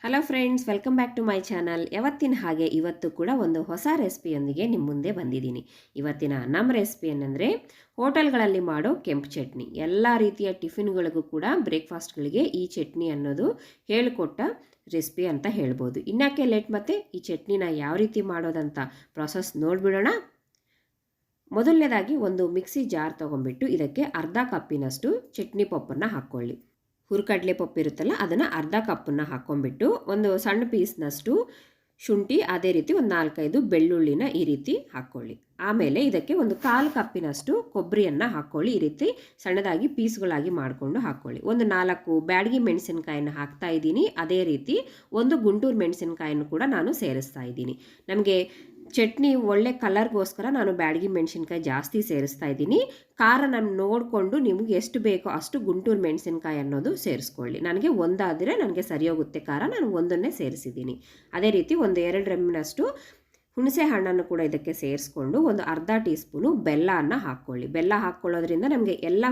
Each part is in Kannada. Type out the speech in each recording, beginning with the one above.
Hello friends, welcome back to my channel. ಯಾವತ್ತಿನ ಹಾಗೆ ಇವತ್ತು ಕೂಡ ಒಂದು ಹೊಸ ರೆಸಿಪಿಯೊಂದಿಗೆ ನಿಮ್ಮ ಮುಂದೆ ಬಂದಿದ್ದೀನಿ. ಇವತ್ತಿನ ನಮ್ಮ ರೆಸಿಪಿ ಏನಂದರೆ ಹೋಟೆಲ್ಗಳಲ್ಲಿ ಮಾಡೋ ಕೆಂಪು ಚಟ್ನಿ. ಎಲ್ಲ ರೀತಿಯ ಟಿಫಿನ್ಗಳಿಗೂ ಕೂಡ ಬ್ರೇಕ್ಫಾಸ್ಟ್ಗಳಿಗೆ ಈ ಚಟ್ನಿ ಅನ್ನೋದು ಹೇಳಿಕೊಟ್ಟ ರೆಸಿಪಿ ಅಂತ ಹೇಳ್ಬೋದು. ಇನ್ನಕ್ಕೆ ಲೇಟ್ ಮತ್ತೆ ಈ ಚಟ್ನಿನ ಯಾವ ರೀತಿ ಮಾಡೋದಂತ ಪ್ರಾಸೆಸ್ ನೋಡಿಬಿಡೋಣ. ಮೊದಲನೇದಾಗಿ ಒಂದು ಮಿಕ್ಸಿ ಜಾರ್ ತೊಗೊಂಡ್ಬಿಟ್ಟು ಇದಕ್ಕೆ ಅರ್ಧ ಕಪ್ಪಿನಷ್ಟು ಚಟ್ನಿ ಪಪ್ಪನ್ನು ಹಾಕ್ಕೊಳ್ಳಿ. ಹುರ್ಕಡಲೆ ಪಪ್ಪು ಇರುತ್ತಲ್ಲ ಅದನ್ನು ಅರ್ಧ ಕಪ್ಪನ್ನು ಹಾಕ್ಕೊಂಡ್ಬಿಟ್ಟು ಒಂದು ಸಣ್ಣ ಪೀಸ್ನಷ್ಟು ಶುಂಠಿ, ಅದೇ ರೀತಿ ಒಂದು 4-5 ಬೆಳ್ಳುಳ್ಳಿನ ಈ ರೀತಿ ಹಾಕ್ಕೊಳ್ಳಿ. ಆಮೇಲೆ ಇದಕ್ಕೆ ಒಂದು 1/4 ಕಪ್ಪಿನಷ್ಟು ಕೊಬ್ಬರಿಯನ್ನು ಹಾಕ್ಕೊಳ್ಳಿ. ಈ ರೀತಿ ಸಣ್ಣದಾಗಿ ಪೀಸ್ಗಳಾಗಿ ಮಾಡಿಕೊಂಡು ಹಾಕ್ಕೊಳ್ಳಿ. ಒಂದು 4 ಬ್ಯಾಡಗಿ ಮೆಣಸಿನಕಾಯಿನ ಹಾಕ್ತಾ ಇದ್ದೀನಿ. ಅದೇ ರೀತಿ ಒಂದು ಗುಂಟೂರು ಮೆಣಸಿನಕಾಯನ್ನು ಕೂಡ ನಾನು ಸೇರಿಸ್ತಾ ಇದ್ದೀನಿ. ನಮಗೆ ಚಟ್ನಿ ಒಳ್ಳೆ ಕಲರ್ಗೋಸ್ಕರ ನಾನು ಬ್ಯಾಡಗಿ ಮೆಣಸಿನ್ಕಾಯಿ ಜಾಸ್ತಿ ಸೇರಿಸ್ತಾ ಇದ್ದೀನಿ. ಖಾರ ನಾನು ನೋಡಿಕೊಂಡು ನಿಮಗೆ ಎಷ್ಟು ಬೇಕೋ ಅಷ್ಟು ಗುಂಟೂರು ಮೆಣಸಿನ್ಕಾಯಿ ಅನ್ನೋದು ಸೇರಿಸ್ಕೊಳ್ಳಿ. ನನಗೆ ಒಂದಾದರೆ ನನಗೆ ಸರಿ ಹೋಗುತ್ತೆ ಖಾರ, ನಾನು ಒಂದನ್ನೇ ಸೇರಿಸಿದ್ದೀನಿ. ಅದೇ ರೀತಿ ಒಂದು 2 ಎಮ್ಮನಷ್ಟು ಹುಣಸೆ ಹಣ್ಣನ್ನು ಕೂಡ ಇದಕ್ಕೆ ಸೇರಿಸ್ಕೊಂಡು ಒಂದು ಅರ್ಧ ಟೀ ಸ್ಪೂನು ಬೆಲ್ಲವನ್ನು ಹಾಕ್ಕೊಳ್ಳಿ. ಬೆಲ್ಲ ಹಾಕ್ಕೊಳ್ಳೋದ್ರಿಂದ ನಮಗೆ ಎಲ್ಲ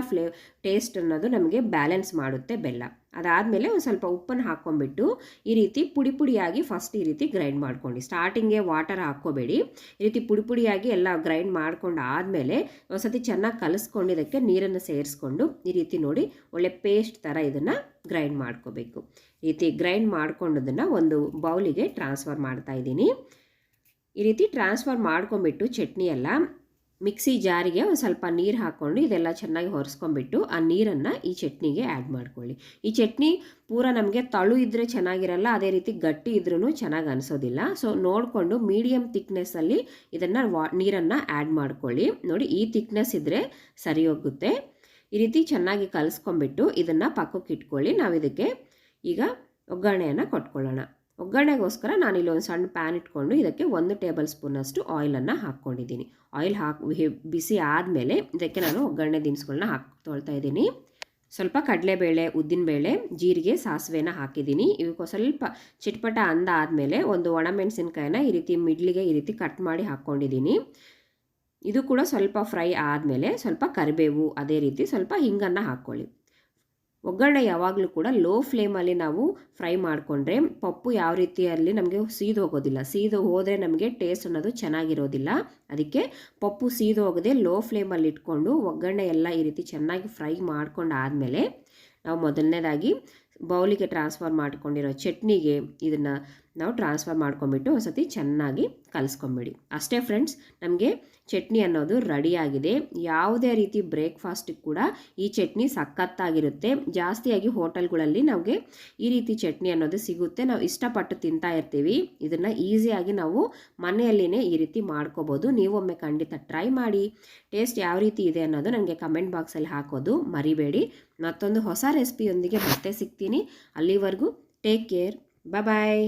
ಟೇಸ್ಟ್ ಅನ್ನೋದು ನಮಗೆ ಬ್ಯಾಲೆನ್ಸ್ ಮಾಡುತ್ತೆ ಬೆಲ್ಲ. ಅದಾದಮೇಲೆ ಒಂದು ಸ್ವಲ್ಪ ಉಪ್ಪನ್ನು ಹಾಕ್ಕೊಂಡ್ಬಿಟ್ಟು ಈ ರೀತಿ ಪುಡಿ ಪುಡಿಯಾಗಿ ಫಸ್ಟ್ ಈ ರೀತಿ ಗ್ರೈಂಡ್ ಮಾಡ್ಕೊಂಡು, ಸ್ಟಾರ್ಟಿಂಗ್ಗೆ ವಾಟರ್ ಹಾಕ್ಕೋಬೇಡಿ. ಈ ರೀತಿ ಪುಡಿ ಪುಡಿಯಾಗಿ ಎಲ್ಲ ಗ್ರೈಂಡ್ ಮಾಡ್ಕೊಂಡು ಆದಮೇಲೆ ಒಂದ್ಸತಿ ಚೆನ್ನಾಗಿ ಕಲಿಸ್ಕೊಂಡು ಇದಕ್ಕೆ ನೀರನ್ನು ಸೇರಿಸ್ಕೊಂಡು ಈ ರೀತಿ ನೋಡಿ ಒಳ್ಳೆ ಪೇಸ್ಟ್ ಥರ ಇದನ್ನು ಗ್ರೈಂಡ್ ಮಾಡ್ಕೋಬೇಕು. ಈ ರೀತಿ ಗ್ರೈಂಡ್ ಮಾಡ್ಕೊಂಡದನ್ನು ಒಂದು ಬೌಲಿಗೆ ಟ್ರಾನ್ಸ್ಫರ್ ಮಾಡ್ತಾ ಇದ್ದೀನಿ. ಈ ರೀತಿ ಟ್ರಾನ್ಸ್ಫರ್ ಮಾಡ್ಕೊಂಬಿಟ್ಟು ಚಟ್ನಿ ಎಲ್ಲ ಮಿಕ್ಸಿ ಜಾರಿಗೆ ಒಂದು ಸ್ವಲ್ಪ ನೀರು ಹಾಕ್ಕೊಂಡು ಇದೆಲ್ಲ ಚೆನ್ನಾಗಿ ಹೊರಿಸ್ಕೊಂಬಿಟ್ಟು ಆ ನೀರನ್ನು ಈ ಚಟ್ನಿಗೆ ಆ್ಯಡ್ ಮಾಡ್ಕೊಳ್ಳಿ. ಈ ಚಟ್ನಿ ಪೂರ ನಮಗೆ ತಳು ಇದ್ದರೆ ಚೆನ್ನಾಗಿರಲ್ಲ, ಅದೇ ರೀತಿ ಗಟ್ಟಿ ಇದ್ರೂ ಚೆನ್ನಾಗಿ ಅನಿಸೋದಿಲ್ಲ. ಸೊ ನೋಡಿಕೊಂಡು ಮೀಡಿಯಮ್ ಥಿಕ್ನೆಸ್ಸಲ್ಲಿ ಇದನ್ನು ನೀರನ್ನು ಆ್ಯಡ್ ಮಾಡ್ಕೊಳ್ಳಿ. ನೋಡಿ ಈ ಥಿಕ್ನೆಸ್ ಇದ್ದರೆ ಸರಿ ಹೋಗುತ್ತೆ. ಈ ರೀತಿ ಚೆನ್ನಾಗಿ ಕಲಿಸ್ಕೊಂಬಿಟ್ಟು ಇದನ್ನು ಪಕ್ಕಕ್ಕೆ ಇಟ್ಕೊಳ್ಳಿ. ನಾವು ಇದಕ್ಕೆ ಈಗ ಒಗ್ಗರಣೆಯನ್ನು ಕೊಟ್ಕೊಳ್ಳೋಣ. ಒಗ್ಗರಣೆಗೋಸ್ಕರ ನಾನಿಲ್ಲಿ ಒಂದು ಸಣ್ಣ ಪ್ಯಾನ್ ಇಟ್ಕೊಂಡು ಇದಕ್ಕೆ 1 ಟೇಬಲ್ ಸ್ಪೂನಷ್ಟು ಆಯಿಲನ್ನು ಹಾಕ್ಕೊಂಡಿದ್ದೀನಿ. ಆಯಿಲ್ ಬಿಸಿ ಆದಮೇಲೆ ಇದಕ್ಕೆ ನಾನು ಒಗ್ಗರಣೆ ದಿನಸುಗಳನ್ನ ತೊಳ್ತಾ ಇದ್ದೀನಿ. ಸ್ವಲ್ಪ ಕಡಲೆಬೇಳೆ, ಉದ್ದಿನಬೇಳೆ, ಜೀರಿಗೆ, ಸಾಸಿವೆನ ಹಾಕಿದ್ದೀನಿ. ಇವಕ್ಕೆ ಸ್ವಲ್ಪ ಚಿಟ್ಪಟ ಅಂದ ಆದಮೇಲೆ ಒಂದು ಒಣಮೆಣಸಿನ್ಕಾಯಿನ ಈ ರೀತಿ ಮಿಡ್ಲಿಗೆ ಈ ರೀತಿ ಕಟ್ ಮಾಡಿ ಹಾಕ್ಕೊಂಡಿದ್ದೀನಿ. ಇದು ಕೂಡ ಸ್ವಲ್ಪ ಫ್ರೈ ಆದಮೇಲೆ ಸ್ವಲ್ಪ ಕರಿಬೇವು, ಅದೇ ರೀತಿ ಸ್ವಲ್ಪ ಹಿಂಗನ್ನು ಹಾಕ್ಕೊಳ್ಳಿ. ಒಗ್ಗರಣೆ ಯಾವಾಗಲೂ ಕೂಡ ಲೋ ಫ್ಲೇಮಲ್ಲಿ ನಾವು ಫ್ರೈ ಮಾಡಿಕೊಂಡ್ರೆ ಪಪ್ಪು ಯಾವ ರೀತಿಯಲ್ಲಿ ನಮಗೆ ಸೀದು ಹೋಗೋದಿಲ್ಲ. ಸೀದು ಹೋದರೆ ನಮಗೆ ಟೇಸ್ಟ್ ಅನ್ನೋದು ಚೆನ್ನಾಗಿರೋದಿಲ್ಲ. ಅದಕ್ಕೆ ಪಪ್ಪು ಸೀದು ಹೋಗದೆ ಲೋ ಫ್ಲೇಮಲ್ಲಿ ಇಟ್ಕೊಂಡು ಒಗ್ಗರಣೆ ಎಲ್ಲ ಈ ರೀತಿ ಚೆನ್ನಾಗಿ ಫ್ರೈ ಮಾಡ್ಕೊಂಡು ಆದಮೇಲೆ ನಾವು ಮೊದಲನೇದಾಗಿ ಬೌಲಿಗೆ ಟ್ರಾನ್ಸ್ಫರ್ ಮಾಡ್ಕೊಂಡಿರೋ ಚಟ್ನಿಗೆ ಇದನ್ನು ನಾವು ಟ್ರಾನ್ಸ್ಫರ್ ಮಾಡ್ಕೊಂಬಿಟ್ಟು ಒಂದು ಸತಿ ಚೆನ್ನಾಗಿ ಕಲಿಸ್ಕೊಂಬಿಡಿ. ಅಷ್ಟೇ ಫ್ರೆಂಡ್ಸ್, ನಮಗೆ ಚಟ್ನಿ ಅನ್ನೋದು ರೆಡಿಯಾಗಿದೆ. ಯಾವುದೇ ರೀತಿ ಬ್ರೇಕ್ಫಾಸ್ಟಿಗೆ ಕೂಡ ಈ ಚಟ್ನಿ ಸಖತ್ತಾಗಿರುತ್ತೆ. ಜಾಸ್ತಿಯಾಗಿ ಹೋಟೆಲ್ಗಳಲ್ಲಿ ನಮಗೆ ಈ ರೀತಿ ಚಟ್ನಿ ಅನ್ನೋದು ಸಿಗುತ್ತೆ. ನಾವು ಇಷ್ಟಪಟ್ಟು ತಿಂತಾ ಇರ್ತೀವಿ. ಇದನ್ನು ಈಸಿಯಾಗಿ ನಾವು ಮನೆಯಲ್ಲಿನೇ ಈ ರೀತಿ ಮಾಡ್ಕೋಬೋದು. ನೀವೊಮ್ಮೆ ಖಂಡಿತ ಟ್ರೈ ಮಾಡಿ. ಟೇಸ್ಟ್ ಯಾವ ರೀತಿ ಇದೆ ಅನ್ನೋದು ನನಗೆ ಕಮೆಂಟ್ ಬಾಕ್ಸಲ್ಲಿ ಹಾಕೋದು ಮರಿಬೇಡಿ. ಮತ್ತೊಂದು ಹೊಸ ರೆಸಿಪಿಯೊಂದಿಗೆ ಮತ್ತೆ ಸಿಗ್ತೀನಿ. ಅಲ್ಲಿವರೆಗೂ ಟೇಕ್ ಕೇರ್. ಬಾಯ್.